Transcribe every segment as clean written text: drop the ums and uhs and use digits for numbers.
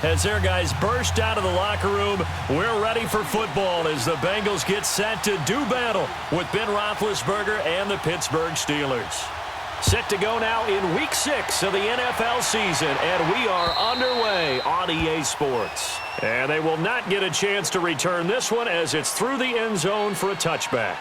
as their guys burst out of the locker room. We're ready for football as the Bengals get set to do battle with Ben Roethlisberger and the Pittsburgh Steelers. Set to go now in Week 6 of the NFL season, and we are underway on EA Sports. And they will not get a chance to return this one as it's through the end zone for a touchback.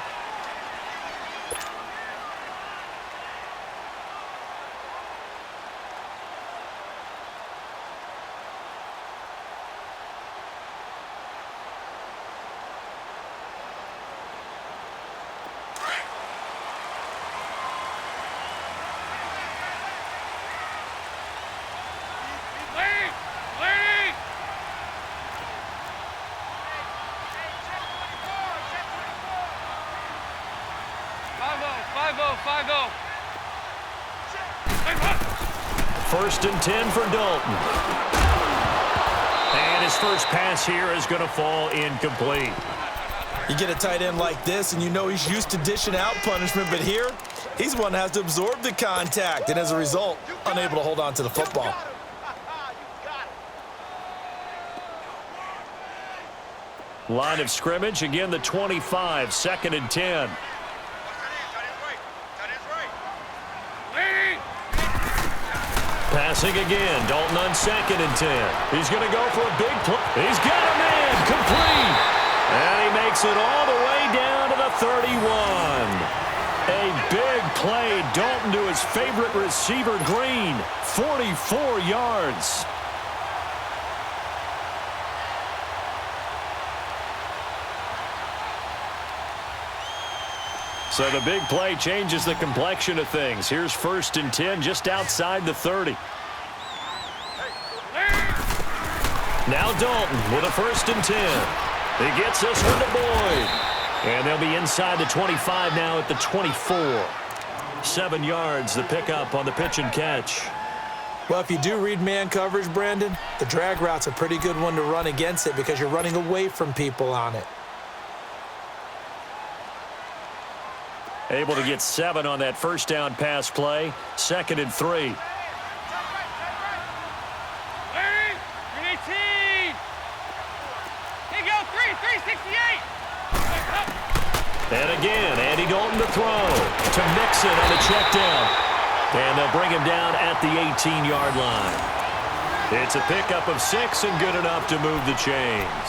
First and 10 for Dalton. And his first pass here is going to fall incomplete. You get a tight end like this, and you know he's used to dishing out punishment, but here, he's the one that has to absorb the contact, and as a result, unable to hold on to the football. Line of scrimmage, again the 25, second and 10. Passing again, Dalton on second and 10. He's going to go for a big play. He's got a man, complete. And he makes it all the way down to the 31. A big play, Dalton to his favorite receiver, Green. 44 yards. So the big play changes the complexion of things. Here's first and 10 just outside the 30. Now Dalton with a first and 10. He gets this one to Boyd. And they'll be inside the 25 now at the 24. 7 yards, the pickup on the pitch and catch. Well, if you do read man coverage, Brandon, the drag route's a pretty good one to run against it because you're running away from people on it. Able to get 7 on that first down pass play. Second and 3. And again, Andy Dalton to throw to Mixon on the check down. And they'll bring him down at the 18-yard line. It's a pickup of 6 and good enough to move the chains.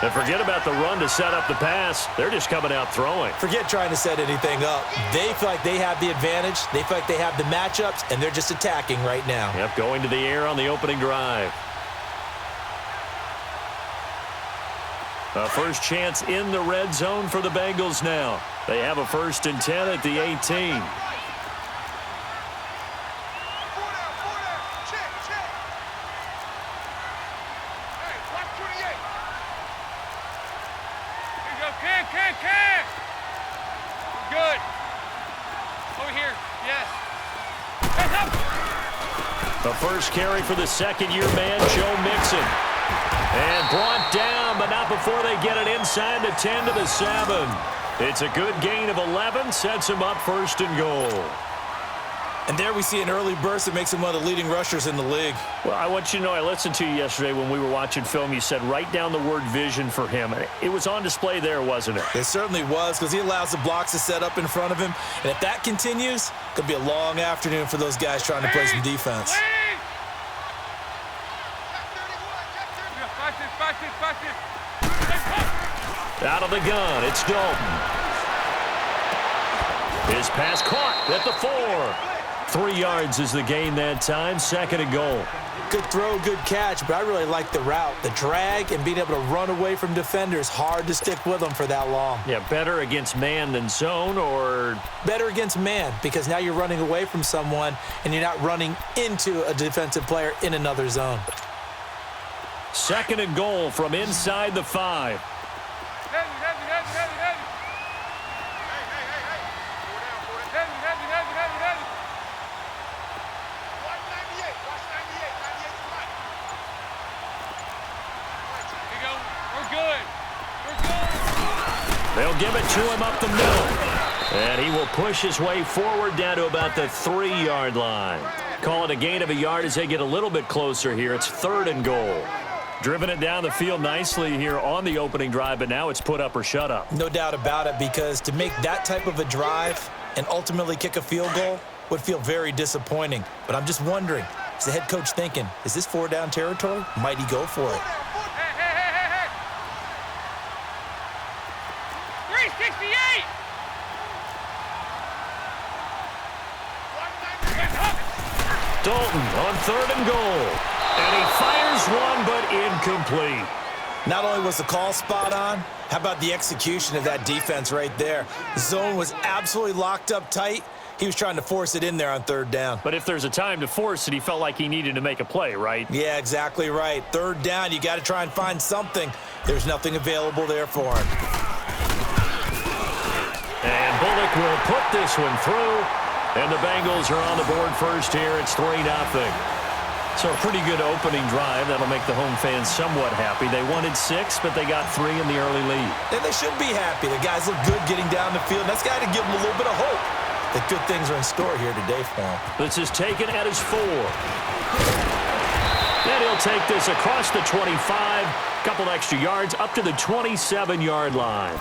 And forget about the run to set up the pass. They're just coming out throwing. Forget trying to set anything up. They feel like they have the advantage. They feel like they have the matchups, and they're just attacking right now. Yep, going to the air on the opening drive. A first chance in the red zone for the Bengals now. They have a first and 10 at the 18. The first carry for the second-year man, Joe Mixon. And brought down, but not before they get it inside the 10 to the 7. It's a good gain of 11, sets him up first and goal. And there we see an early burst that makes him one of the leading rushers in the league. Well, I want you to know, I listened to you yesterday when we were watching film. You said write down the word vision for him. It was on display there, wasn't it? It certainly was, because he allows the blocks to set up in front of him. And if that continues, it could be a long afternoon for those guys trying to play some defense. Out of the gun, it's Dalton. His pass caught at the 4. 3 yards is the gain that time, second and goal. Good throw, good catch, but I really like the route. The drag and being able to run away from defenders, hard to stick with them for that long. Yeah, better against man than zone, or? Better against man, because now you're running away from someone and you're not running into a defensive player in another zone. Second and goal from inside the 5. They'll give it to him up the middle. And he will push his way forward down to about the 3-yard line. Call it a gain of a yard as they get a little bit closer here. It's 3rd and goal. Driven it down the field nicely here on the opening drive, but now it's put up or shut up. No doubt about it, because to make that type of a drive and ultimately kick a field goal would feel very disappointing. But I'm just wondering, is the head coach thinking, is this 4-down territory? Might he go for it? 368! Dalton on 3rd and goal. And he fires one, but incomplete. Not only was the call spot on, how about the execution of that defense right there? The zone was absolutely locked up tight. He was trying to force it in there on 3rd down. But if there's a time to force it, he felt like he needed to make a play, right? Yeah, exactly right. 3rd down, you got to try and find something. There's nothing available there for him. And Bullock will put this one through. And the Bengals are on the board first here. It's 3-0. So a pretty good opening drive. That'll make the home fans somewhat happy. They wanted 6, but they got 3 in the early lead. And they should be happy. The guys look good getting down the field. That's got to give them a little bit of hope that good things are in store here today for them. This is taken at his 4. And he'll take this across the 25. Couple extra yards up to the 27-yard line.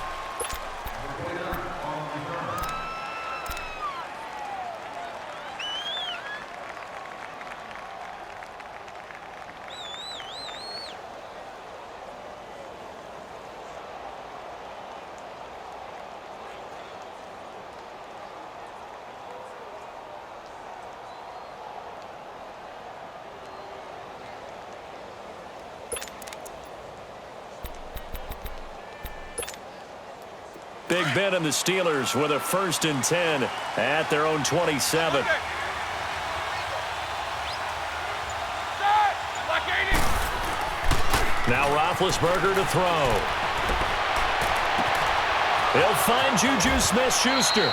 Big Ben and the Steelers with a 1st and 10 at their own 27. Now Roethlisberger to throw. He'll find Juju Smith-Schuster.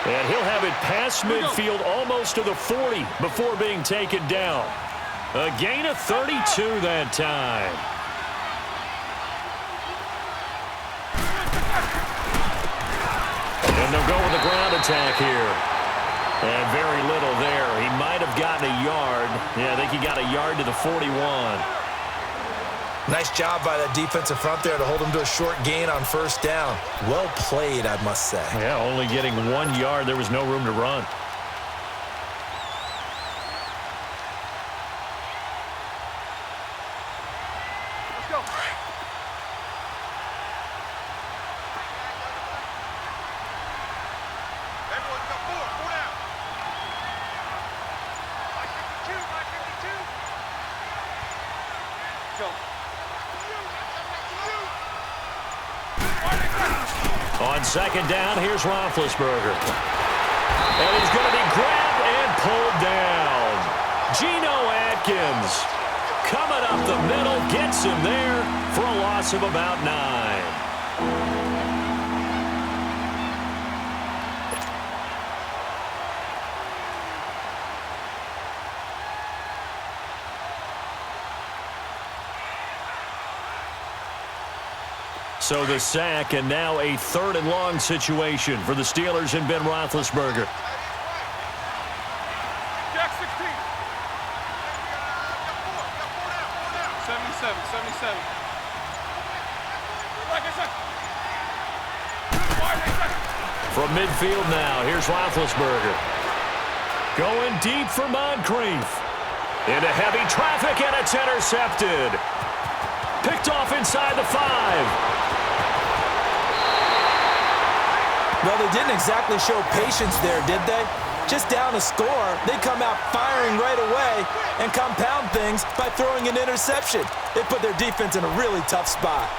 And he'll have it past midfield almost to the 40 before being taken down. A gain of 32 that time. And they'll go with the ground attack here. And very little there. He might have gotten a yard. Yeah, I think he got a yard to the 41. Nice job by that defensive front there to hold him to a short gain on 1st down. Well played, I must say. Yeah, only getting 1 yard. There was no room to run. Let's go. Everyone got 4 down. 552. Go. On 2nd down, here's Roethlisberger. And he's going to be grabbed and pulled down. Geno Atkins coming up the middle, gets him there for a loss of about 9. So the sack, and now a 3rd and long situation for the Steelers and Ben Roethlisberger. Jack 16. 77. From midfield now, here's Roethlisberger. Going deep for Moncrief. Into heavy traffic, and it's intercepted. Picked off inside the 5. Well, they didn't exactly show patience there, did they? Just down a score, they come out firing right away and compound things by throwing an interception. They put their defense in a really tough spot.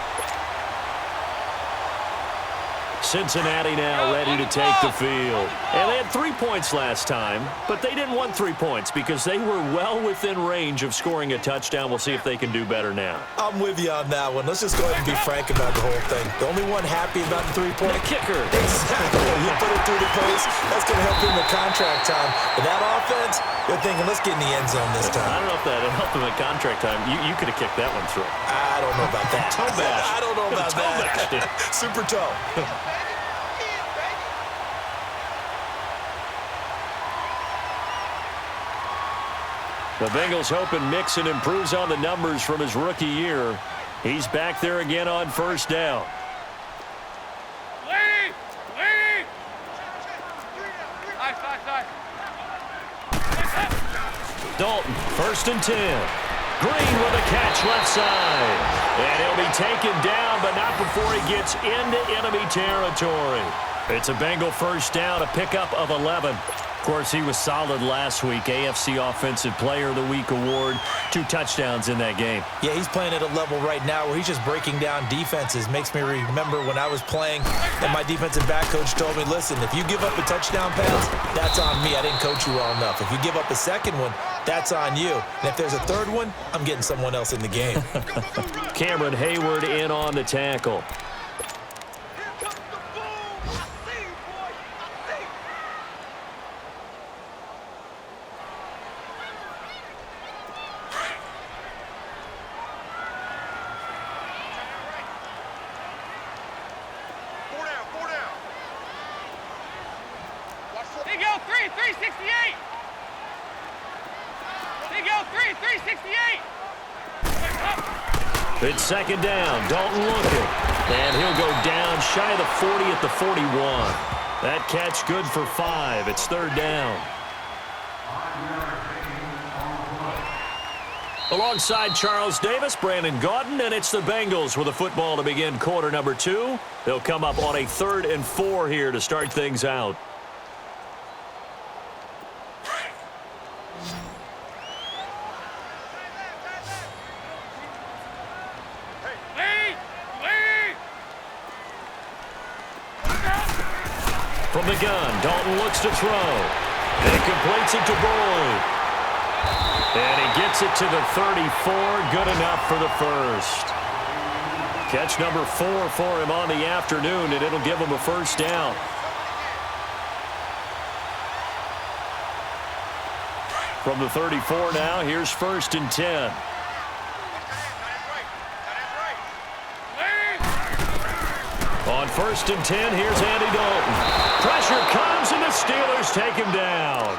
Cincinnati now ready to take the field. And they had 3 points last time, but they didn't want 3 points because they were well within range of scoring a touchdown. We'll see if they can do better now. I'm with you on that one. Let's just go ahead and be frank about the whole thing. The only one happy about the 3-point kicker. Exactly. You put it through the post. That's going to help him in contract time. But that offense, they're thinking, let's get in the end zone this time. I don't know if that helped him in contract time. You could have kicked that one through. I don't know about that. Toe bash. I don't know about Toe that. bashed it. Super toe. The Bengals hoping Mixon improves on the numbers from his rookie year. He's back there again on first down. Dalton, 1st and 10. Green with a catch left side. And he'll be taken down, but not before he gets into enemy territory. It's a Bengal first down, a pickup of 11. Of course, he was solid last week. AFC Offensive Player of the Week award. 2 touchdowns in that game. Yeah, he's playing at a level right now where he's just breaking down defenses. Makes me remember when I was playing and my defensive back coach told me, listen, if you give up a touchdown pass, that's on me. I didn't coach you well enough. If you give up a second one, that's on you. And if there's a third one, I'm getting someone else in the game. Cameron Hayward in on the tackle. They go 368. They go 368. It's 2nd down. Dalton looking. And he'll go down shy of the 40 at the 41. That catch good for 5. It's 3rd down. Alongside Charles Davis, Brandon Gaudin, and it's the Bengals with the football to begin quarter number 2. They'll come up on a 3rd and 4 here to start things out. From the gun, Dalton looks to throw. And he completes it to Boyd. And he gets it to the 34. Good enough for the first. Catch number 4 for him on the afternoon, and it'll give him a first down. From the 34 now, here's 1st and 10. On 1st and 10, here's Andy Dalton. Pressure comes, and the Steelers take him down.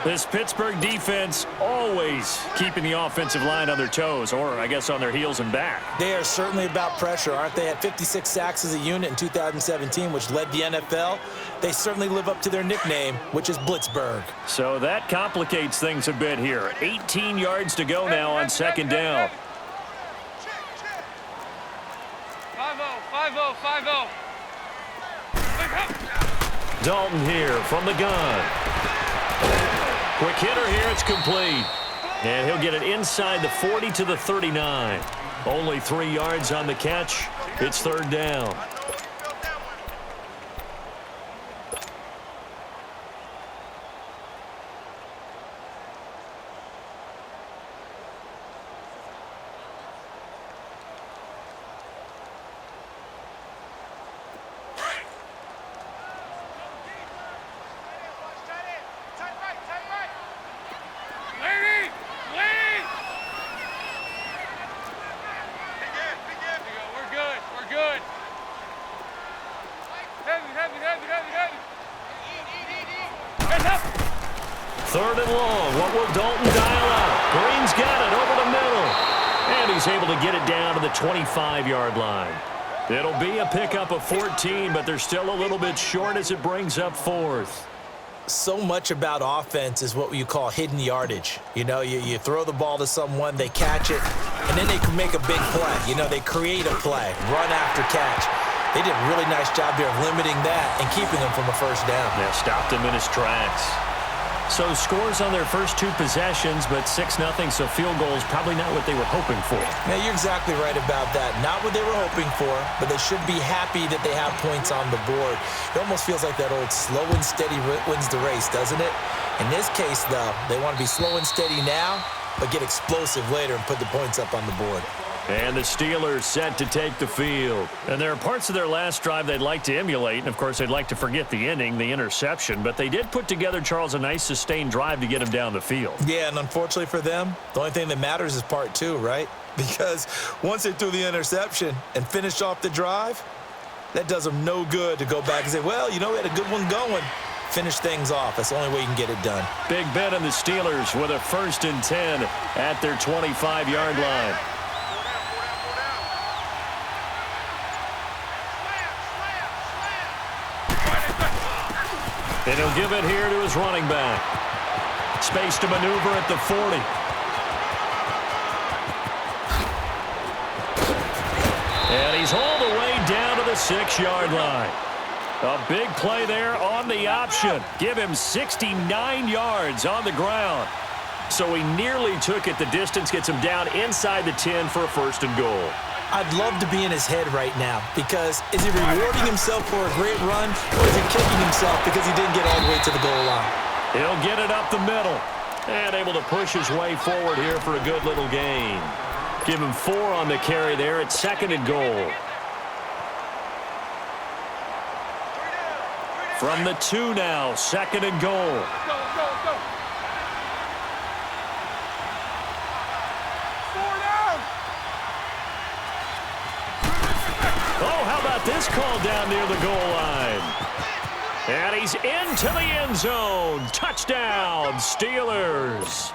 This Pittsburgh defense always keeping the offensive line on their toes, or I guess on their heels and back. They are certainly about pressure, aren't they? At 56 sacks as a unit in 2017, which led the NFL. They certainly live up to their nickname, which is Blitzburg. So that complicates things a bit here. 18 yards to go now on 2nd down. 5-0, 5-0. Dalton here from the gun. Quick hitter here, it's complete. And he'll get it inside the 40 to the 39. Only 3 yards on the catch. It's 3rd down. Third and long. What will Dalton dial up? Green's got it over the middle. And he's able to get it down to the 25-yard line. It'll be a pickup of 14, but they're still a little bit short as it brings up 4th. So much about offense is what you call hidden yardage. You know, you throw the ball to someone, they catch it, and then they can make a big play. You know, they create a play, run after catch. They did a really nice job there of limiting that and keeping him from a first down. Yeah, stopped him in his tracks. So scores on their first 2 possessions, but 6-0, so field goal is probably not what they were hoping for. Yeah, you're exactly right about that. Not what they were hoping for, but they should be happy that they have points on the board. It almost feels like that old slow and steady wins the race, doesn't it? In this case, though, they want to be slow and steady now, but get explosive later and put the points up on the board. And the Steelers set to take the field. And there are parts of their last drive they'd like to emulate, and of course they'd like to forget the ending, the interception, but they did put together, Charles, a nice sustained drive to get him down the field. Yeah, and unfortunately for them, the only thing that matters is part 2, right? Because once they threw the interception and finished off the drive, that does them no good to go back and say, well, you know, we had a good one going. finish things off. That's the only way you can get it done. Big Ben and the Steelers with a 1st and 10 at their 25-yard line. And he'll give it here to his running back. Space to maneuver at the 40. And he's all the way down to the 6-yard line. A big play there on the option. Give him 69 yards on the ground. So he nearly took it the distance, gets him down inside the 10 for a 1st and goal. I'd love to be in his head right now because is he rewarding himself for a great run or is he kicking himself because he didn't get all the way to the goal line? He'll get it up the middle and able to push his way forward here for a good little gain. Give him 4 on the carry there at 2nd and goal. From the 2 now, 2nd and goal. Oh, how about this call down near the goal line? And he's into the end zone. Touchdown, Steelers.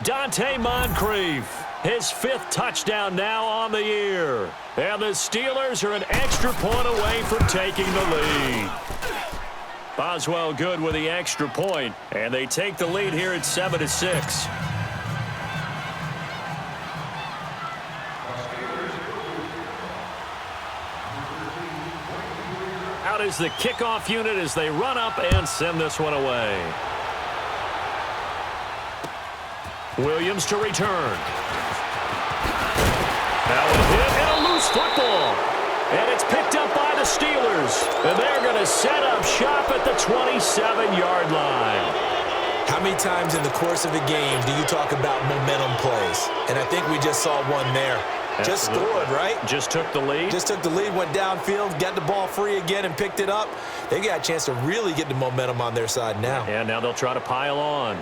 Dante Moncrief, his 5th touchdown now on the year. And the Steelers are an extra point away from taking the lead. Boswell good with the extra point, and they take the lead here at 7-6. Out is the kickoff unit as they run up and send this one away. Williams to return. Now a hit and a loose football. And it's picked up by the Steelers. And they're going to set up shop at the 27-yard line. How many times in the course of a game do you talk about momentum plays? And I think we just saw one there. Just scored, right? Just took the lead. Just took the lead, went downfield, got the ball free again, and picked it up. They got a chance to really get the momentum on their side now. And now they'll try to pile on.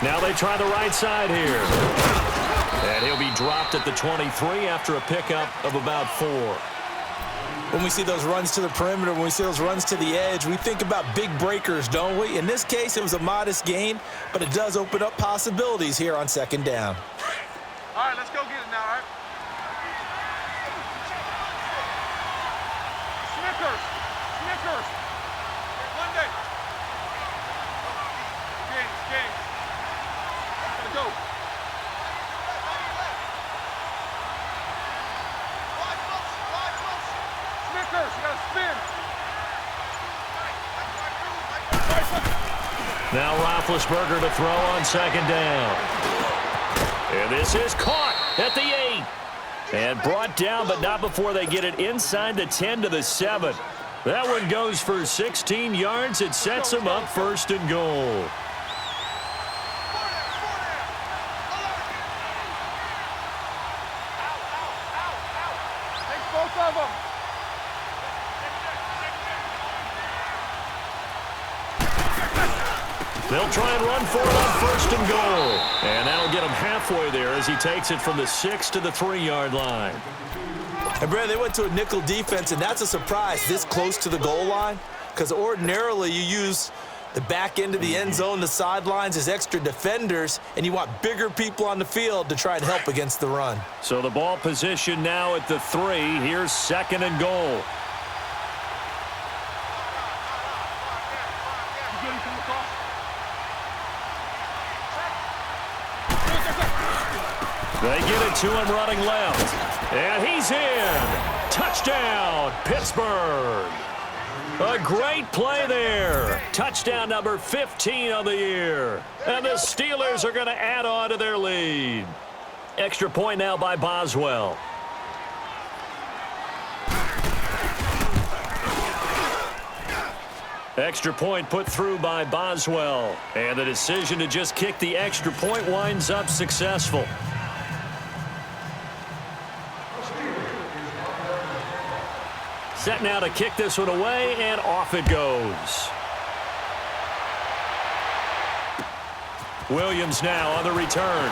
Now they try the right side here. And he'll be dropped at the 23 after a pickup of about 4. When we see those runs to the perimeter, when we see those runs to the edge, we think about big breakers, don't we? In this case, it was a modest gain, but it does open up possibilities here on 2nd down. All right, let's go get it now, all right? Snickers. Monday. Games. Gotta go. Snickers, you gotta spin. Now Roethlisberger to throw on 2nd down. And this is caught at the 8. And brought down, but not before they get it inside the 10 to the 7. That one goes for 16 yards. It sets them up 1st and goal. Take both of them. They'll try and run for it on 1st and goal. And that'll get him halfway there as he takes it from the 6 to the 3-yard line. And, Brad, they went to a nickel defense, and that's a surprise this close to the goal line because ordinarily you use the back end of the end zone, the sidelines as extra defenders, and you want bigger people on the field to try and help against the run. So the ball position now at the 3. Here's 2nd and goal. They get it to him running left. And he's in. Touchdown, Pittsburgh. A great play there. Touchdown number 15 on the year. And the Steelers are going to add on to their lead. Extra point now by Boswell. Extra point put through by Boswell. And the decision to just kick the extra point winds up successful. Set now to kick this one away, and off it goes. Williams now on the return.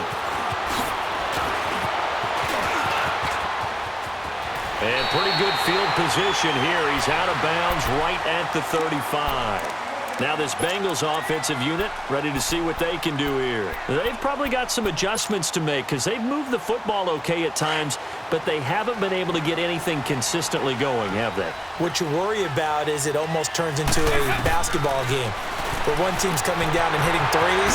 And pretty good field position here. He's out of bounds right at the 35. Now this Bengals offensive unit ready to see what they can do here. They've probably got some adjustments to make because they've moved the football okay at times, but they haven't been able to get anything consistently going, have they? What you worry about is it almost turns into a basketball game where one team's coming down and hitting threes,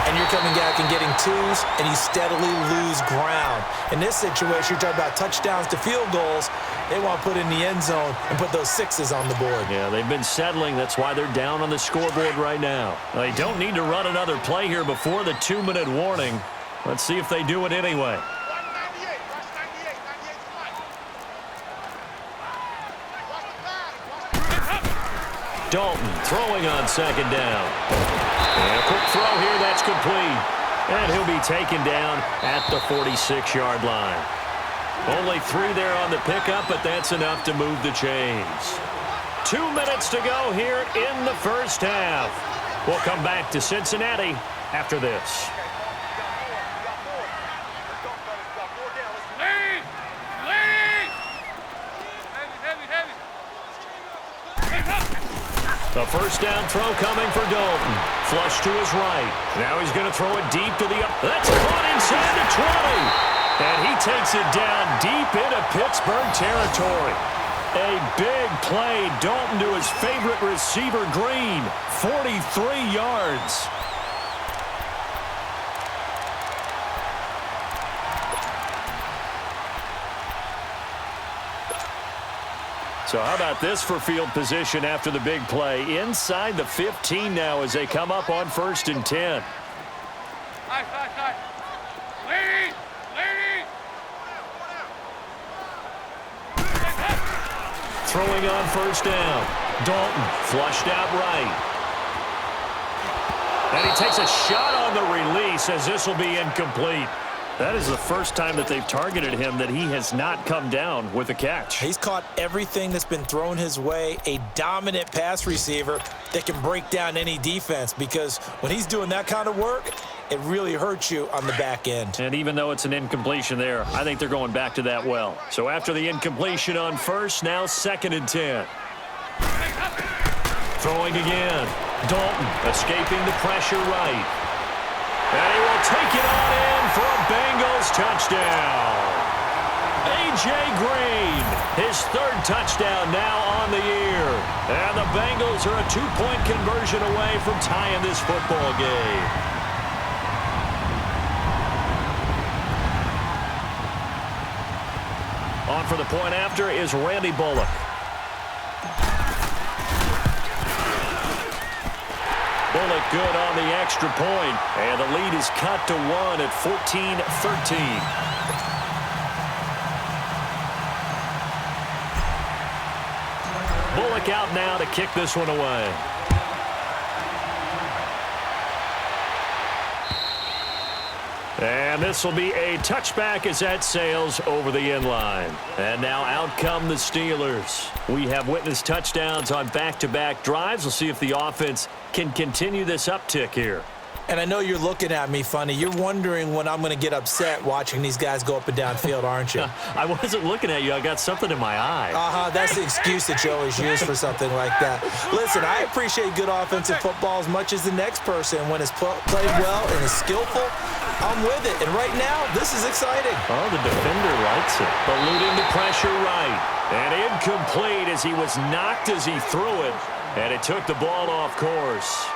and you're coming back and getting twos, and you steadily lose ground. In this situation, you're talking about touchdowns to field goals. They want to put in the end zone and put those sixes on the board. Yeah, they've been settling. That's why they're down on the scoreboard right now. They don't need to run another play here before the 2-minute warning. Let's see if they do it anyway. Dalton throwing on second down. And a quick throw here, that's complete. And he'll be taken down at the 46-yard line. Only 3 there on the pickup, but that's enough to move the chains. 2 minutes to go here in the first half. We'll come back to Cincinnati after this. The first down throw coming for Dalton. Flush to his right. Now he's going to throw it deep to the up. That's caught inside the 20. And he takes it down deep into Pittsburgh territory. A big play. Dalton to his favorite receiver, Green. 43 yards. So how about this for field position after the big play? Inside the 15 now as they come up on 1st and 10. Lead! Throwing on first down. Dalton flushed out right. And he takes a shot on the release as this will be incomplete. That is the first time that they've targeted him that he has not come down with a catch. He's caught everything that's been thrown his way. A dominant pass receiver that can break down any defense, because when he's doing that kind of work, it really hurts you on the back end. And even though it's an incompletion there, I think they're going back to that well. So after the incompletion on first, now 2nd and 10. Throwing again. Dalton escaping the pressure right. And he will take it on in for a Bengals touchdown. A.J. Green, his 3rd touchdown now on the year. And the Bengals are a 2-point conversion away from tying this football game. On for the point after is Randy Bullock. Bullock good on the extra point, and the lead is cut to 1 at 14-13. Bullock out now to kick this one away. And this will be a touchback as that sails over the end line. And now out come the Steelers. We have witnessed touchdowns on back-to-back drives. We'll see if the offense can continue this uptick here. And I know you're looking at me funny. You're wondering when I'm going to get upset watching these guys go up and down field, aren't you? I wasn't looking at you. I got something in my eye. That's the excuse that you always use for something like that. Listen, I appreciate good offensive football as much as the next person. When it's played well and is skillful, I'm with it. And right now, this is exciting. Oh, the defender likes it. Eluding the pressure right. And incomplete as he was knocked as he threw it. And it took the ball off course.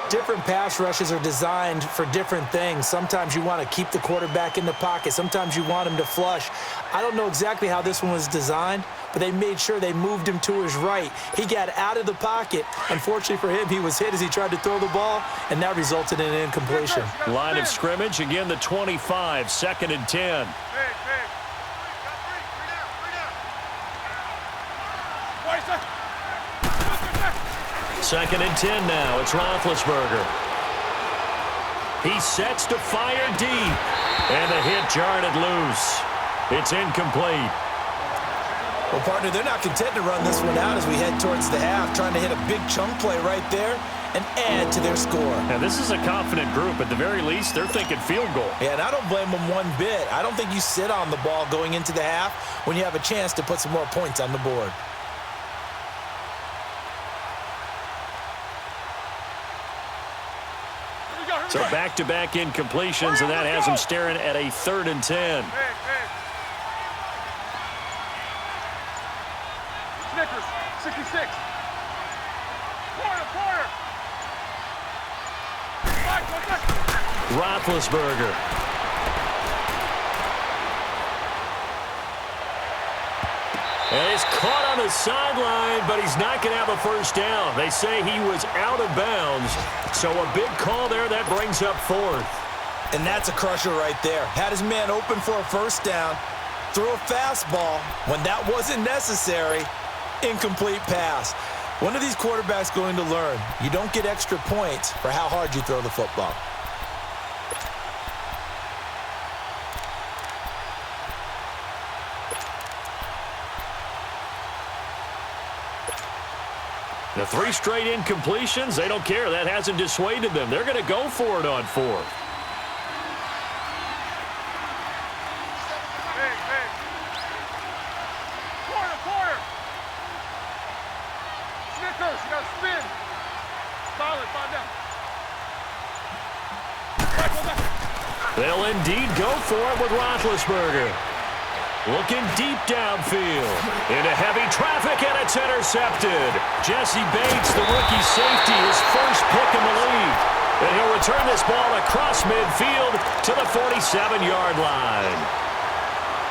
Different pass rushes are designed for different things. Sometimes you want to keep the quarterback in the pocket. Sometimes you want him to flush. I don't know exactly how this one was designed, but they made sure they moved him to his right. He got out of the pocket. Unfortunately for him, he was hit as he tried to throw the ball, and that resulted in an incompletion. Line of scrimmage, again the 25, 2nd and 10. Second and 10 now. It's Roethlisberger. He sets to fire deep. And the hit jarred it loose. It's incomplete. Well, partner, they're not content to run this one out as we head towards the half, trying to hit a big chunk play right there and add to their score. Now, this is a confident group. At the very least, they're thinking field goal. Yeah, and I don't blame them one bit. I don't think you sit on the ball going into the half when you have a chance to put some more points on the board. So back-to-back incompletions, and that has them staring at a 3rd and 10. Snickers, 66. Corner. Roethlisberger. And he's caught on the sideline, but he's not going to have a first down. They say he was out of bounds, so a big call there. That brings up 4th. And that's a crusher right there. Had his man open for a first down, threw a fastball when that wasn't necessary, incomplete pass. When are these quarterbacks going to learn? You don't get extra points for how hard you throw the football. The 3 straight incompletions, they don't care. That hasn't dissuaded them. They're going to go for it on 4th. Corner. Snickers, you got to spin. Solid, 5 down. They'll indeed go for it with Roethlisberger. Looking deep downfield. Into heavy traffic, and it's intercepted. Jesse Bates, the rookie safety, his first pick in the league. And he'll return this ball across midfield to the 47-yard line.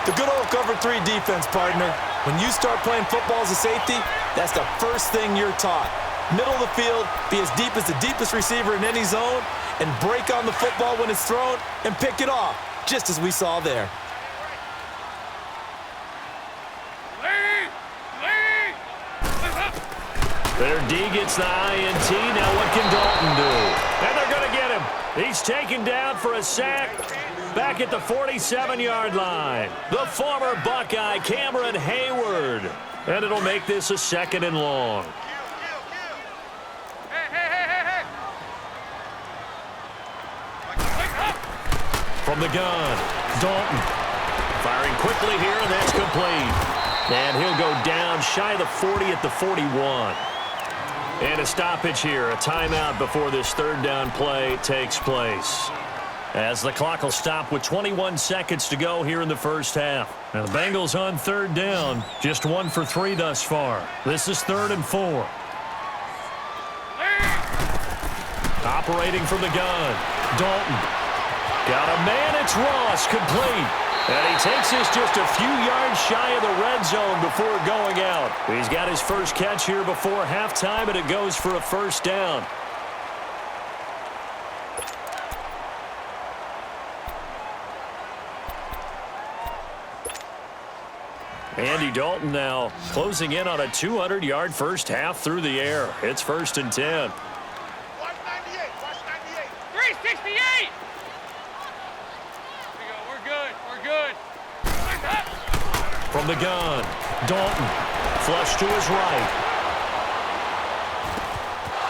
The good old cover 3 defense, partner. When you start playing football as a safety, that's the first thing you're taught. Middle of the field, be as deep as the deepest receiver in any zone, and break on the football when it's thrown and pick it off, just as we saw there. Their D gets the INT. Now what can Dalton do? And they're going to get him. He's taken down for a sack back at the 47-yard line. The former Buckeye, Cameron Hayward. And it'll make this a 2nd and long. Hey. From the gun, Dalton. Firing quickly here, and that's complete. And he'll go down shy of the 40 at the 41. And a stoppage here, a timeout before this 3rd down play takes place. As the clock will stop with 21 seconds to go here in the first half. Now the Bengals on 3rd down, just 1 for 3 thus far. This is 3rd and 4. Operating from the gun, Dalton. Got a man, it's Ross, complete. And he takes this just a few yards shy of the red zone before going out. He's got his first catch here before halftime, and it goes for a first down. Andy Dalton now closing in on a 200-yard first half through the air. It's 1st and 10. Watch 98. 368. We're good. From the gun, Dalton, flush to his right.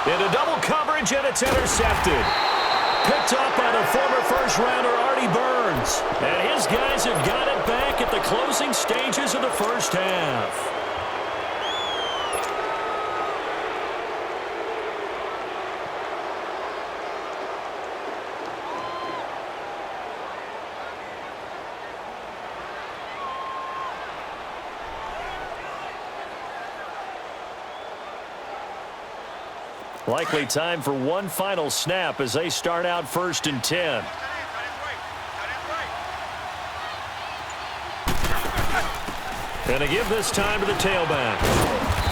Into double coverage, and it's intercepted. Picked up by the former first-rounder Artie Burns. And his guys have got it back at the closing stages of the first half. Likely time for one final snap as they start out 1st and 10. And to give this time to the tailback.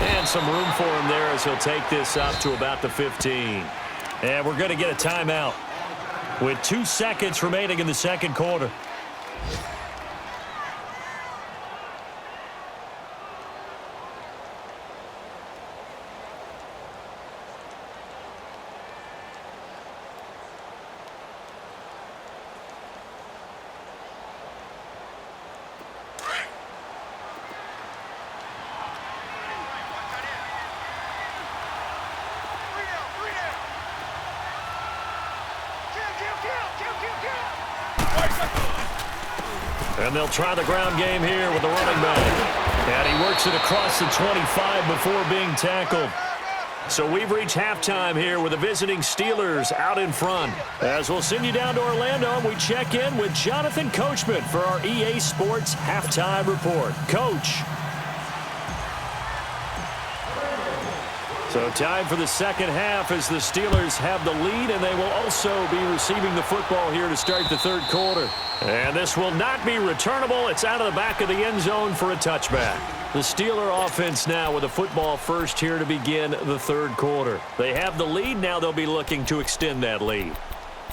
And some room for him there as he'll take this up to about the 15. And we're going to get a timeout with 2 seconds remaining in the second quarter. And they'll try the ground game here with the running back. And he works it across the 25 before being tackled. So we've reached halftime here with the visiting Steelers out in front. As we'll send you down to Orlando, and we check in with Jonathan Coachman for our EA Sports Halftime Report. Coach. So time for the second half as the Steelers have the lead, and they will also be receiving the football here to start the third quarter. And this will not be returnable. It's out of the back of the end zone for a touchback. The Steeler offense now with a football first here to begin the third quarter. They have the lead. Now they'll be looking to extend that lead.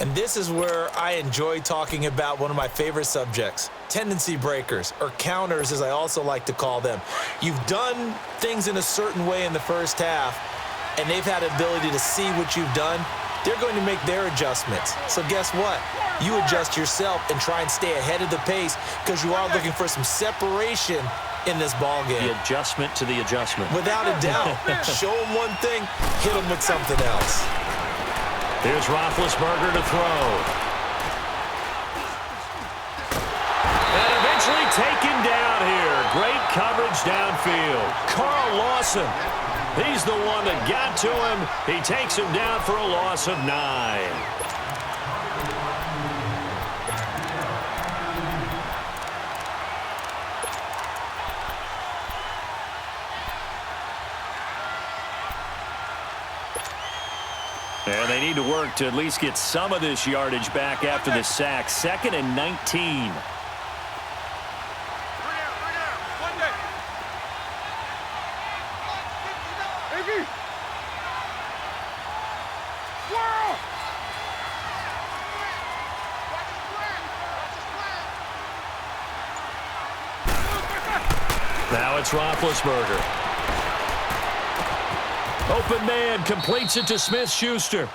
And this is where I enjoy talking about one of my favorite subjects, tendency breakers, or counters as I also like to call them. You've done things in a certain way in the first half, and they've had the ability to see what you've done. They're going to make their adjustments. So guess what? You adjust yourself and try and stay ahead of the pace because you are looking for some separation in this ball game. The adjustment to the adjustment. Without a doubt. Show them one thing, hit them with something else. Here's Roethlisberger to throw. And eventually taken down here. Great coverage downfield. Carl Lawson. He's the one that got to him. He takes him down for a loss of 9. And they need to work to at least get some of this yardage back after the sack. 2nd and 19. Now it's Roethlisberger. Open man completes it to Smith-Schuster.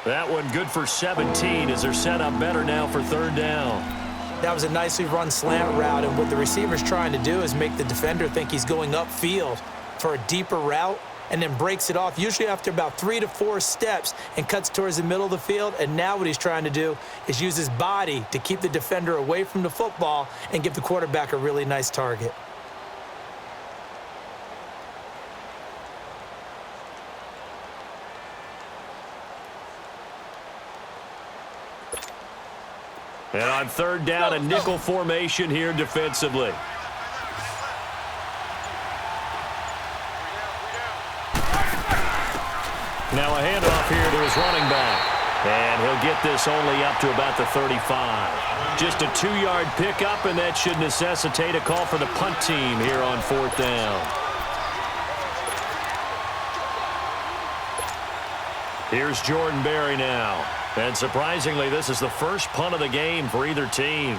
That one good for 17 as they're set up better now for third down. That was a nicely run slant route, and what the receiver's trying to do is make the defender think he's going upfield for a deeper route and then breaks it off, usually after about 3 to 4 steps, and cuts towards the middle of the field. And now what he's trying to do is use his body to keep the defender away from the football and give the quarterback a really nice target. And on third down, a nickel formation here defensively. Now a handoff here to his running back. And he'll get this only up to about the 35. Just a 2-yard pickup, and that should necessitate a call for the punt team here on fourth down. Here's Jordan Berry now. And surprisingly, this is the first punt of the game for either team.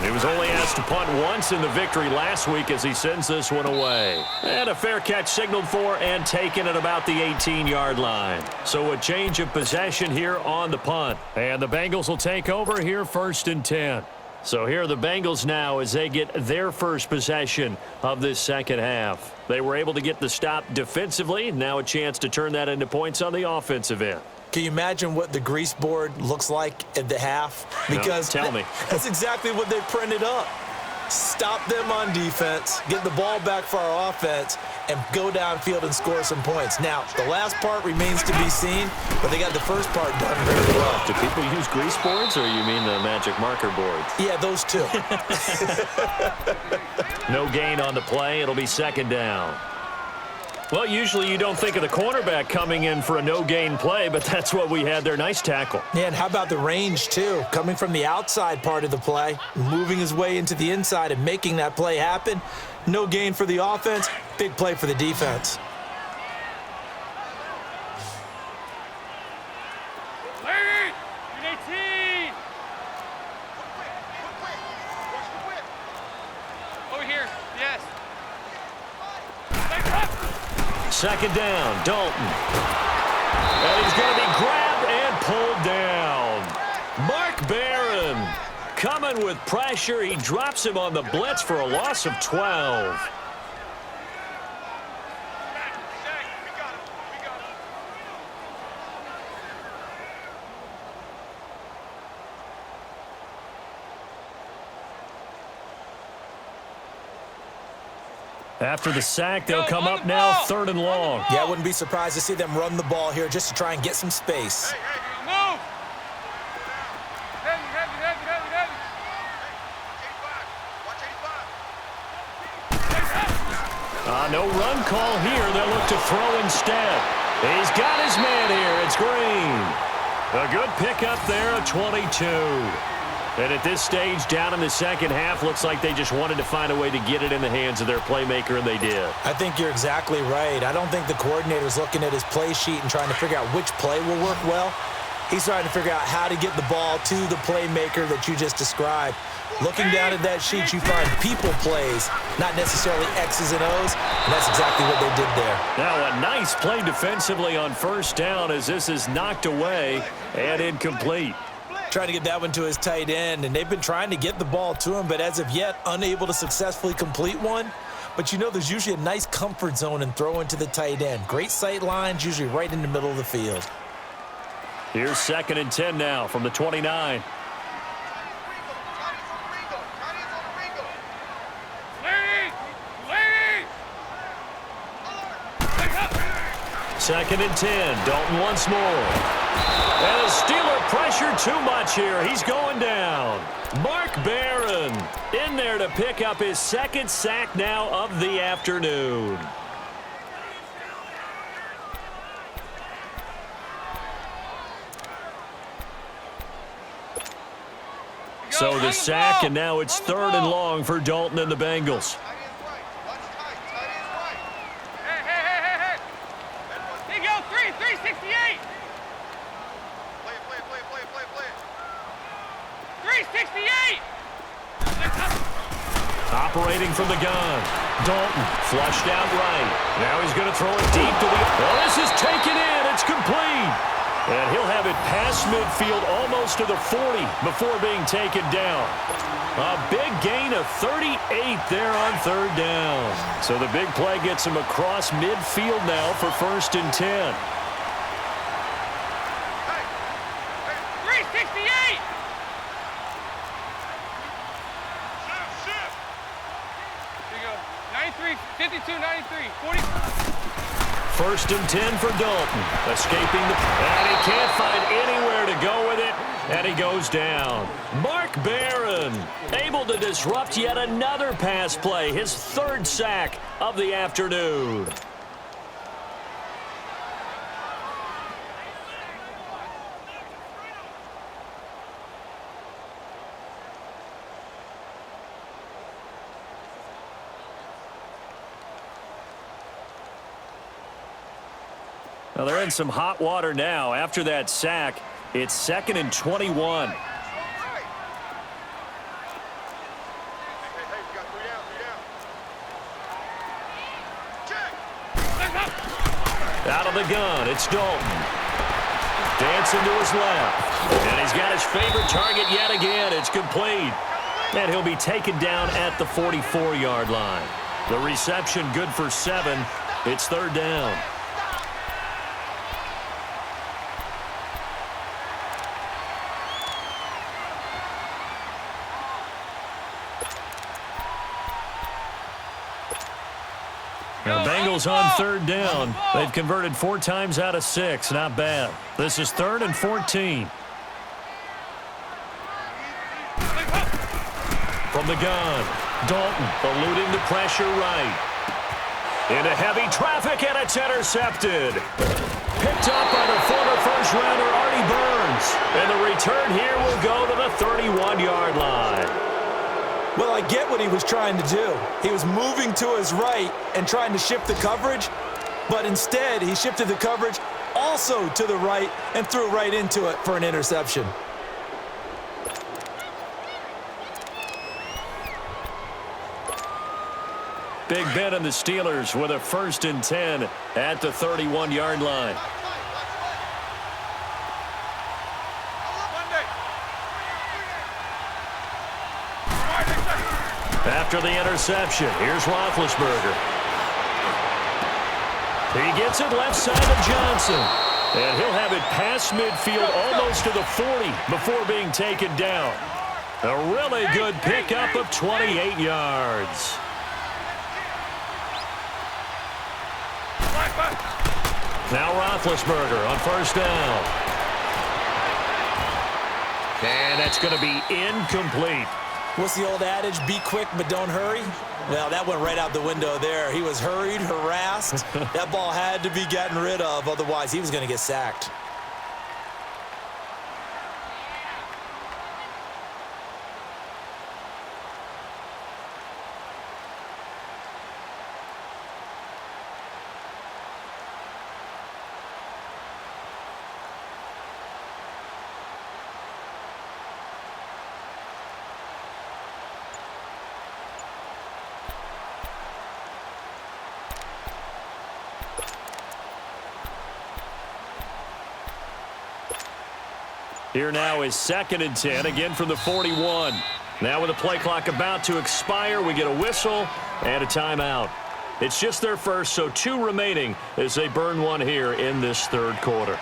He was only asked to punt once in the victory last week as he sends this one away. And a fair catch signaled for and taken at about the 18-yard line. So a change of possession here on the punt. And the Bengals will take over here 1st and 10. So here are the Bengals now as they get their first possession of this second half. They were able to get the stop defensively. Now a chance to turn that into points on the offensive end. Can you imagine what the grease board looks like at the half? Because no, tell me. That's exactly what they printed up. Stop them on defense, get the ball back for our offense, and go downfield and score some points. Now, the last part remains to be seen, but they got the first part done very well. Do people use grease boards, or you mean the magic marker boards? Yeah, those two. No gain on the play. It'll be second down. Well, usually you don't think of the cornerback coming in for a no-gain play, but that's what we had there. Nice tackle. Yeah, and how about the range, too? Coming from the outside part of the play, moving his way into the inside and making that play happen. No gain for the offense, big play for the defense. Second down, Dalton. And he's going to be grabbed and pulled down. Mark Barron coming with pressure. He drops him on the blitz for a loss of 12. After the sack, they'll come up now 3rd and long. Yeah, I wouldn't be surprised to see them run the ball here just to try and get some space. Move. Heavy. No run call here. They'll look to throw instead. He's got his man here. It's Green. A good pickup there, a 22. And at this stage, down in the second half, looks like they just wanted to find a way to get it in the hands of their playmaker, and they did. I think you're exactly right. I don't think the coordinator's looking at his play sheet and trying to figure out which play will work well. He's trying to figure out how to get the ball to the playmaker that you just described. Looking down at that sheet, you find people plays, not necessarily X's and O's, and that's exactly what they did there. Now a nice play defensively on 1st down as this is knocked away and incomplete. Trying to get that one to his tight end, and they've been trying to get the ball to him, but as of yet, unable to successfully complete one. But you know there's usually a nice comfort zone in throwing to the tight end. Great sight lines, usually right in the middle of the field. Here's 2nd and 10 now from the 29. Second and 10. Dalton once more. And the Steeler pressure too much here. He's going down. Mark Barron in there to pick up his 2nd sack now of the afternoon. So the sack, and now it's 3rd and long for Dalton and the Bengals. Hey. Here you go, 368. Play. 368. Operating from the gun. Dalton flushed out right. Now he's going to throw it deep to the... Well, this is taken in. It's complete. And he'll have it past midfield almost to the 40 before being taken down. A big gain of 38 there on 3rd down. So the big play gets him across midfield now for 1st and 10. 368. Here you go. 93, 52, 93, 40. 1st and 10 for Dalton. Escaping the... And he can't find anywhere to go with it. And he goes down. Mark Barron able to disrupt yet another pass play. His 3rd sack of the afternoon. Well, they're in some hot water now. After that sack, it's 2nd and 21. Out of the gun, it's Dalton. Dancing to his left. And he's got his favorite target yet again. It's complete. And he'll be taken down at the 44-yard line. The reception good for 7. It's 3rd down. Now, Bengals on 3rd down. They've converted 4 times out of 6. Not bad. This is 3rd and 14. From the gun, Dalton eluding the pressure right. Into heavy traffic, and it's intercepted. Picked up by the former first-rounder Artie Burns. And the return here will go to the 31-yard line. Well, I get what he was trying to do. He was moving to his right and trying to shift the coverage, but instead he shifted the coverage also to the right and threw right into it for an interception. Big Ben and the Steelers with a 1st and 10 at the 31-yard line. After the interception, here's Roethlisberger. He gets it left side of Johnson. And he'll have it past midfield almost to the 40 before being taken down. A really good pickup of 28 yards. Now Roethlisberger on first down. And that's going to be incomplete. What's the old adage? Be quick, but don't hurry? Well, that went right out the window there. He was hurried, harassed. That ball had to be gotten rid of, otherwise he was going to get sacked. Here now is 2nd and 10, again from the 41. Now with the play clock about to expire, we get a whistle and a timeout. It's just their first, so 2 remaining as they burn one here in this third quarter.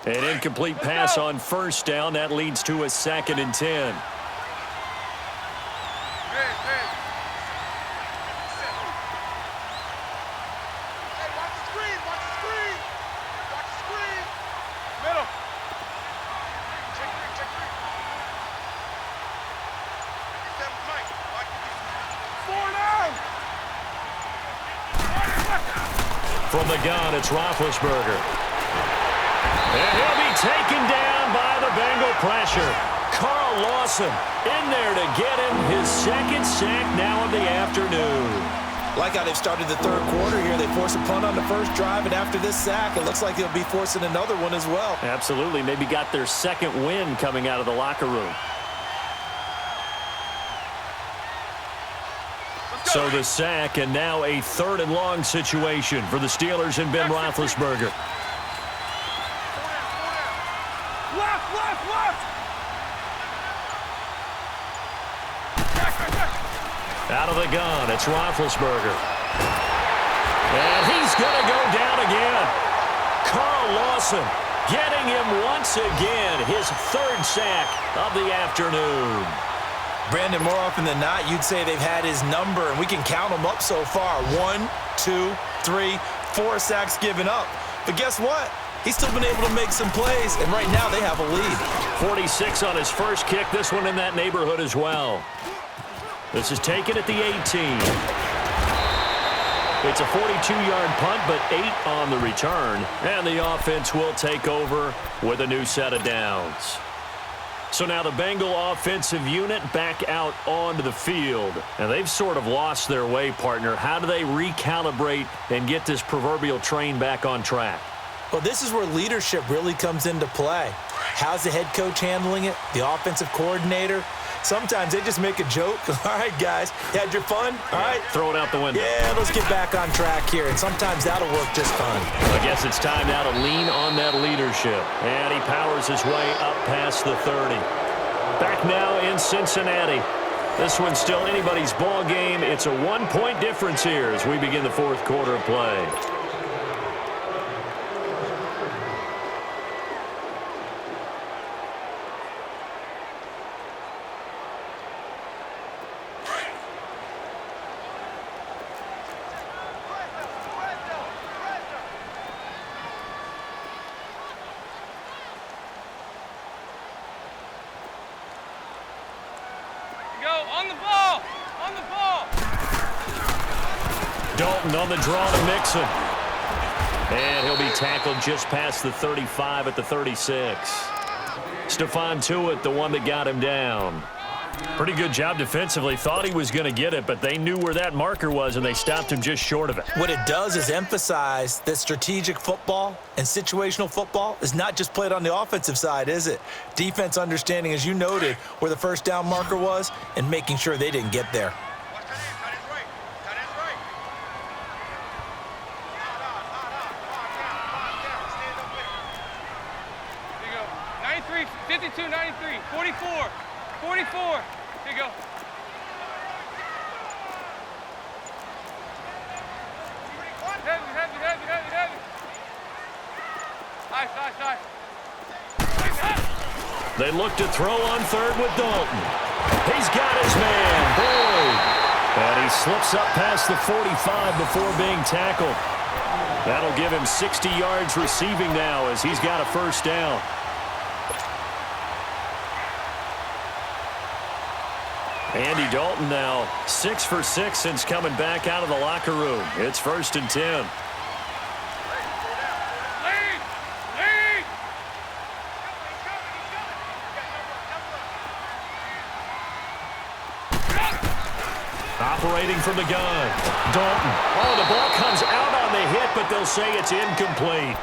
An incomplete pass on first down. That leads to a 2nd and 10. From the gun, it's Roethlisberger. And he'll be taken down by the Bengal pressure. Carl Lawson in there to get him his 2nd sack now of the afternoon. Like how they've started the third quarter here. They force a punt on the first drive, and after this sack, it looks like they'll be forcing another one as well. Absolutely. Maybe got their 2nd win coming out of the locker room. So the sack, and now a 3rd and long situation for the Steelers and Ben Roethlisberger. Out of the gun, it's Roethlisberger. And he's going to go down again. Carl Lawson getting him once again, his 3rd sack of the afternoon. Brandon, more often than not, you'd say they've had his number, and we can count them up so far. 1, 2, 3, 4 sacks given up. But guess what? He's still been able to make some plays, and right now they have a lead. 46 on his first kick, this one in that neighborhood as well. This is taken at the 18. It's a 42-yard punt, but 8 on the return, and the offense will take over with a new set of downs. So now the Bengal offensive unit back out onto the field, and they've sort of lost their way, partner. How do they recalibrate and get this proverbial train back on track? Well, this is where leadership really comes into play. How's the head coach handling it? The offensive coordinator? Sometimes they just make a joke. All right, guys, you had your fun? All right. Throw it out the window. Yeah, let's get back on track here, and sometimes that'll work just fine. I guess it's time now to lean on that leadership. And he powers his way up past the 30. Back now in Cincinnati. This one's still anybody's ball game. It's a 1-point difference here as we begin the 4th quarter of play. Dalton on the draw to Mixon. And he'll be tackled just past the 35 at the 36. Stephon Tuitt, the one that got him down. Pretty good job defensively. Thought he was going to get it, but they knew where that marker was, and they stopped him just short of it. What it does is emphasize that strategic football and situational football is not just played on the offensive side, is it? Defense understanding, as you noted, where the first down marker was and making sure they didn't get there. There you go. 93, 52, 93, 44, 44. Here you go. Heavy. Nice. They look to throw on third with Dalton. He's got his man, Boyd. And he slips up past the 45 before being tackled. That'll give him 60 yards receiving now as he's got a first down. Andy Dalton now 6 for 6 since coming back out of the locker room. It's 1st and 10. Operating from the gun. Dalton. Oh, the ball comes out on the hit, but they'll say it's incomplete.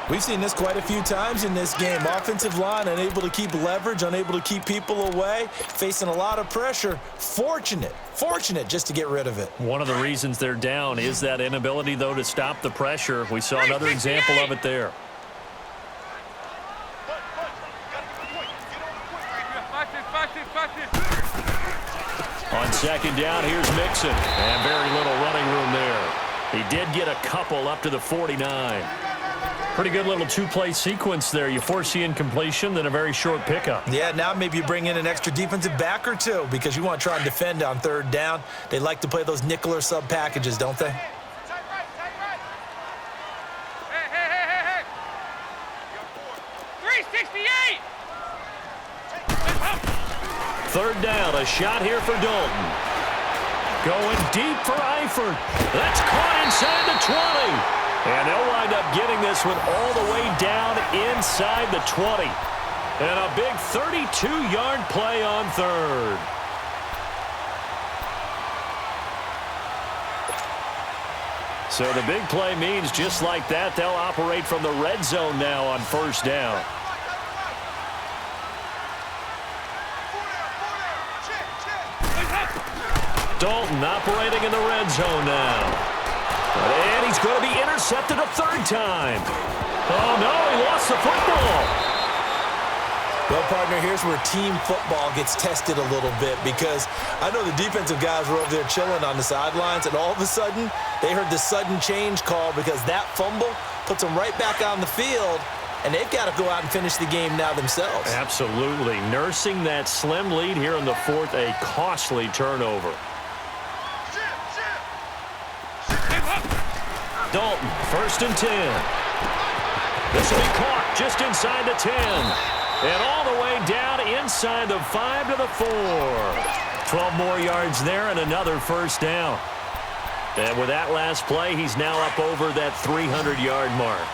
We've seen this quite a few times in this game. Offensive line unable to keep leverage, unable to keep people away, facing a lot of pressure. Fortunate just to get rid of it. One of the reasons they're down is that inability, though, to stop the pressure. We saw another example of it there. On second down, here's Mixon. And very little running room there. He did get a couple up to the 49. Pretty good little two-play sequence there. You force the incompletion, then a very short pickup. Yeah, now maybe you bring in an extra defensive back or two because you want to try and defend on third down. They like to play those nickel or sub packages, don't they? Hey. 368. Third down, a shot here for Dalton. Going deep for Eifert. That's caught inside the 20. And they'll wind up getting this one all the way down inside the 20. And a big 32-yard play on third. So the big play means just like that, they'll operate from the red zone now on first down. Dalton operating in the red zone now. And he's going to be intercepted a third time. Oh, no, he lost the football. Well, partner, here's where team football gets tested a little bit because I know the defensive guys were over there chilling on the sidelines, and all of a sudden they heard the sudden change call because that fumble puts them right back on the field, and they've got to go out and finish the game now themselves. Absolutely. Nursing that slim lead here in the fourth, a costly turnover. Dalton, 1st and 10. This will be caught just inside the 10. And all the way down inside the 5 to the 4. 12 more yards there and another first down. And with that last play, he's now up over that 300-yard mark.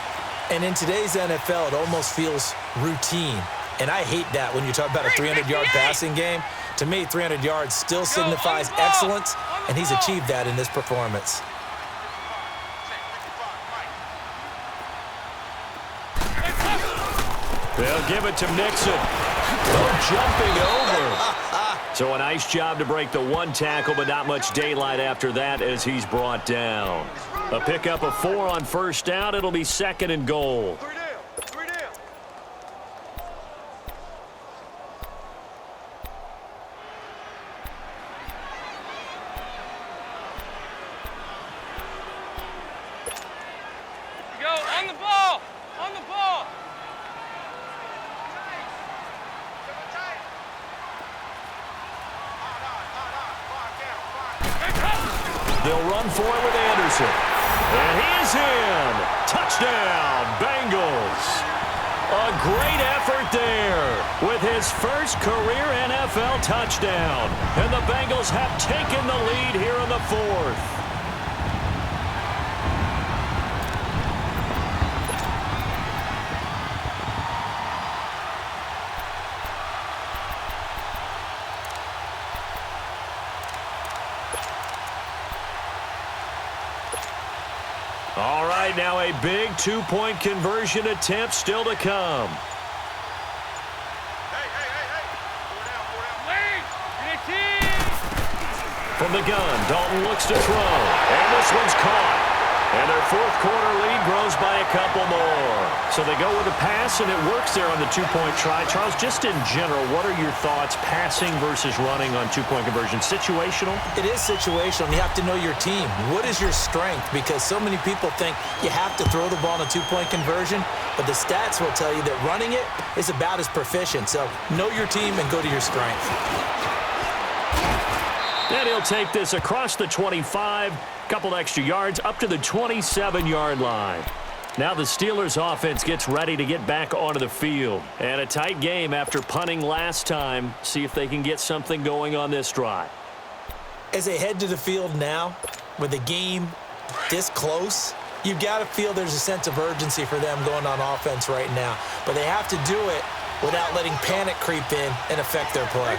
And in today's NFL, it almost feels routine. And I hate that when you talk about a 300-yard passing game. To me, 300 yards still signifies excellence, and he's achieved that in this performance. They'll give it to Mixon. Oh, jumping over. So a nice job to break the one tackle, but not much daylight after that as he's brought down. A pickup of 4 on first down. It'll be 2nd and goal. They'll run for it with Anderson. And he's in. Touchdown, Bengals. A great effort there with his first career NFL touchdown. And the Bengals have taken the lead here in the fourth. All right, now a big two-point conversion attempt still to come. From the gun, Dalton looks to throw, and this one's caught. And their fourth quarter lead grows by a couple more. So they go with a pass, and it works there on the two-point try. Charles, just in general, what are your thoughts passing versus running on two-point conversion? Situational? It is situational. You have to know your team. What is your strength? Because so many people think you have to throw the ball in a two-point conversion, but the stats will tell you that running it is about as proficient. So know your team and go to your strength. And he'll take this across the 25, couple extra yards, up to the 27-yard line. Now the Steelers offense gets ready to get back onto the field. And a tight game after punting last time. See if they can get something going on this drive. As they head to the field now, with the game this close, you've got to feel there's a sense of urgency for them going on offense right now. But they have to do it without letting panic creep in and affect their play.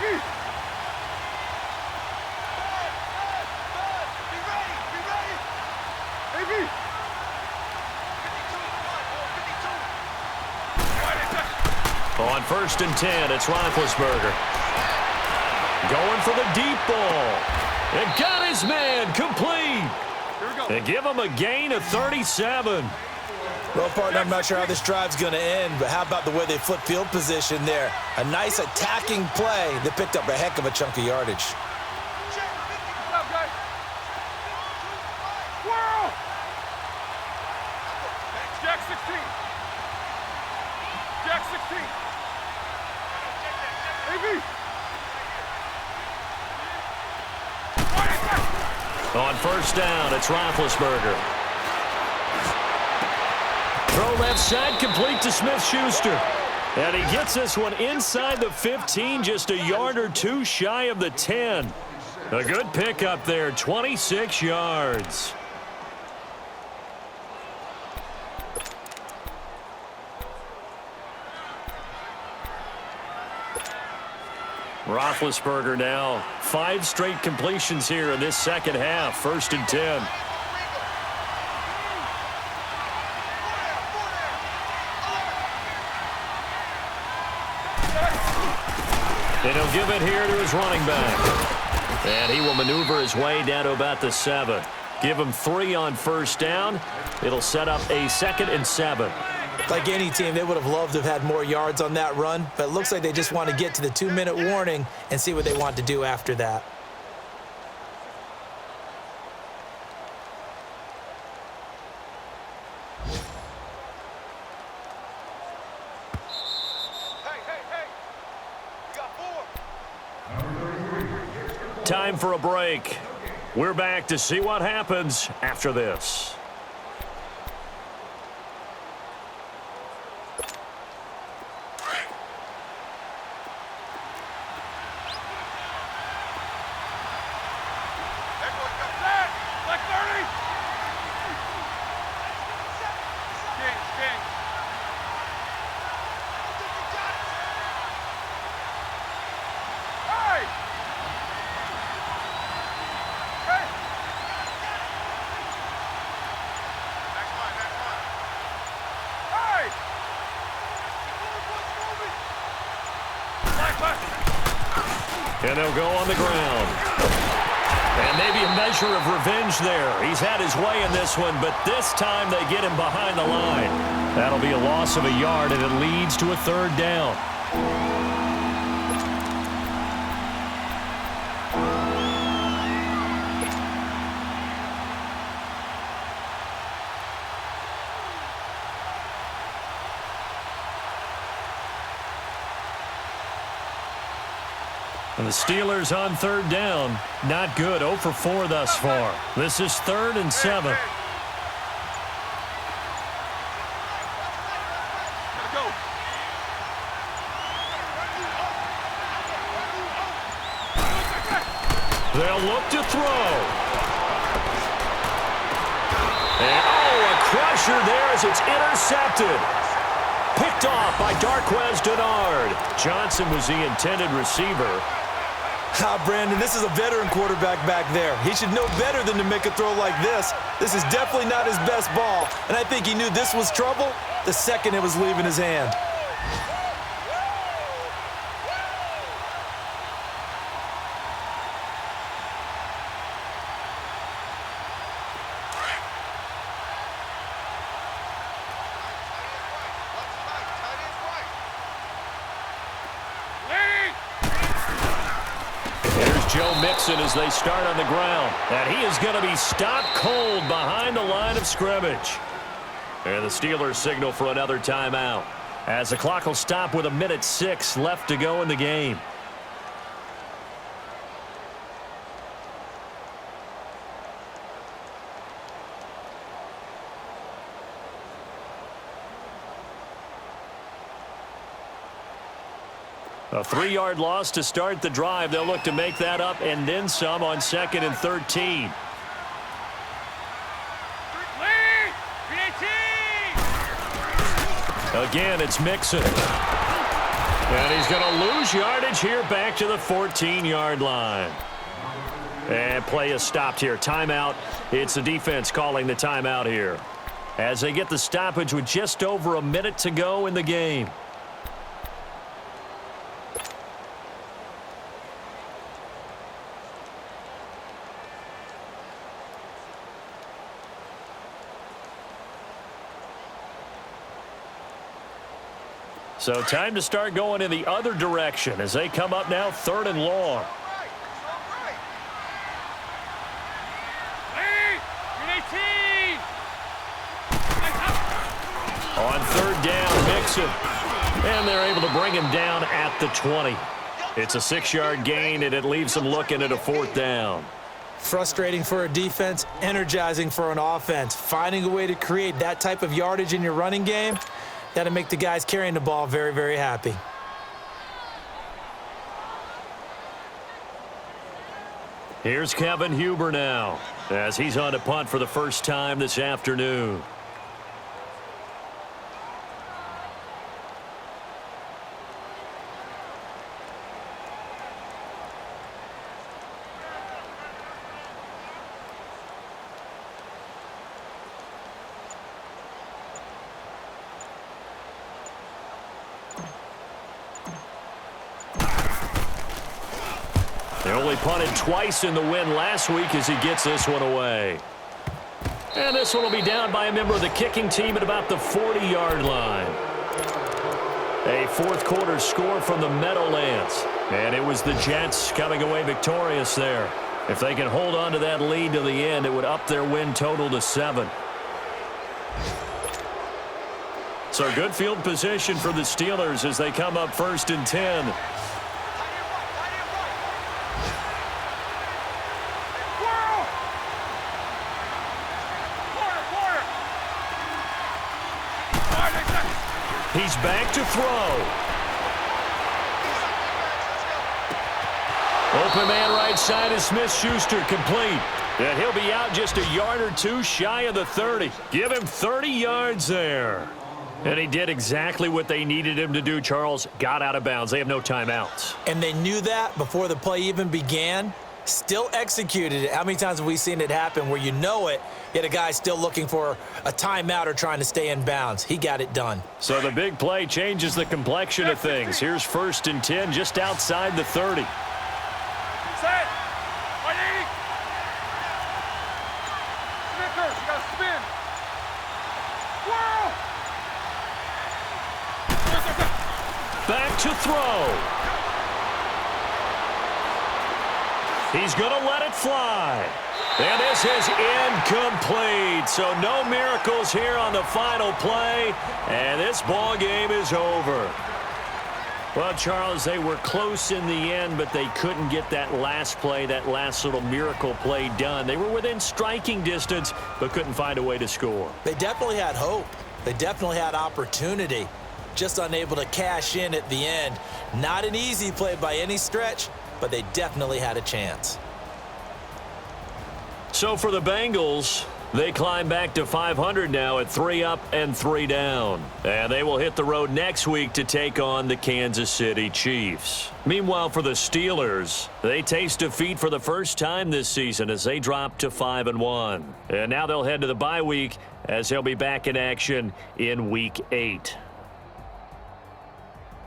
On 1st and 10, it's Roethlisberger. Going for the deep ball. And got his man complete. They give him a gain of 37. Well, partner, I'm not sure how this drive's going to end, but how about the way they flip field position there? A nice attacking play that picked up a heck of a chunk of yardage. Jack 16. Jack 16. On 1st down, it's Roethlisberger. Throw left side, complete to Smith-Schuster. And he gets this one inside the 15, just a yard or two shy of the 10. A good pickup there, 26 yards. Roethlisberger now, 5 straight completions here in this second half. 1st and 10. And he'll give it here to his running back. And he will maneuver his way down to about the 7. Give him 3 on 1st down. It'll set up a 2nd and 7. Like any team, they would have loved to have had more yards on that run, but it looks like they just want to get to the 2-minute warning and see what they want to do after that. Hey. We got 4. Time for a break. We're back to see what happens after this. And they'll go on the ground. And maybe a measure of revenge there. He's had his way in this one, but this time they get him behind the line. That'll be a loss of a yard, and it leads to a 3rd down. And the Steelers on 3rd down. Not good. 0 for 4 thus far. This is 3rd and 7. They'll look to throw. And, a crusher there as it's intercepted. Picked off by Darqueze Dennard. Johnson was the intended receiver. Brandon, this is a veteran quarterback back there. He should know better than to make a throw like this. This is definitely not his best ball, and I think he knew this was trouble the second it was leaving his hand. Joe Mixon as they start on the ground. And he is going to be stopped cold behind the line of scrimmage. And the Steelers signal for another timeout, as the clock will stop with 1:06 left to go in the game. A 3-yard loss to start the drive. They'll look to make that up and then some on 2nd and 13. Again, it's Mixon. And he's going to lose yardage here back to the 14-yard line. And play is stopped here. Timeout. It's the defense calling the timeout here, as they get the stoppage with just over a minute to go in the game. So time to start going in the other direction as they come up now 3rd and long. On 3rd down, Mixon. And they're able to bring him down at the 20. It's a 6-yard gain, and it leaves them looking at a 4th down. Frustrating for a defense, energizing for an offense. Finding a way to create that type of yardage in your running game, that'll make the guys carrying the ball very, very happy. Here's Kevin Huber now, as he's on to punt for the first time this afternoon. They only punted twice in the win last week as he gets this one away. And this one will be down by a member of the kicking team at about the 40-yard line. A 4th quarter score from the Meadowlands. And it was the Jets coming away victorious there. If they can hold on to that lead to the end, it would up their win total to 7. So good field position for the Steelers as they come up 1st and 10. He's back to throw. Open man right side is Smith-Schuster, complete. And he'll be out just a yard or two shy of the 30. Give him 30 yards there. And he did exactly what they needed him to do, Charles. Got out of bounds. They have no timeouts. And they knew that before the play even began. Still executed it. How many times have we seen it happen where you know it, yet a guy still looking for a timeout or trying to stay in bounds? He got it done. So the big play changes the complexion of things. Here's 1st and 10 just outside the 30. Set. 180. Snicker, you got to spin. Whoa! Back to throw. He's going to let it fly. And this is incomplete. So no miracles here on the final play. And this ball game is over. Well, Charles, they were close in the end, but they couldn't get that last play, that last little miracle play done. They were within striking distance, but couldn't find a way to score. They definitely had hope. They definitely had opportunity. Just unable to cash in at the end. Not an easy play by any stretch, but they definitely had a chance. So for the Bengals, They climb back to 500 now at 3 up and 3 down. And they will hit the road next week to take on the Kansas City Chiefs. Meanwhile, for the Steelers, they taste defeat for the first time this season as they drop to 5-1. And now they'll head to the bye week as they'll be back in action in Week 8.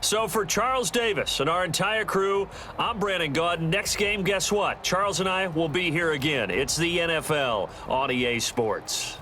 So for Charles Davis and our entire crew, I'm Brandon Gaudin. Next game, guess what? Charles and I will be here again. It's the NFL on EA Sports.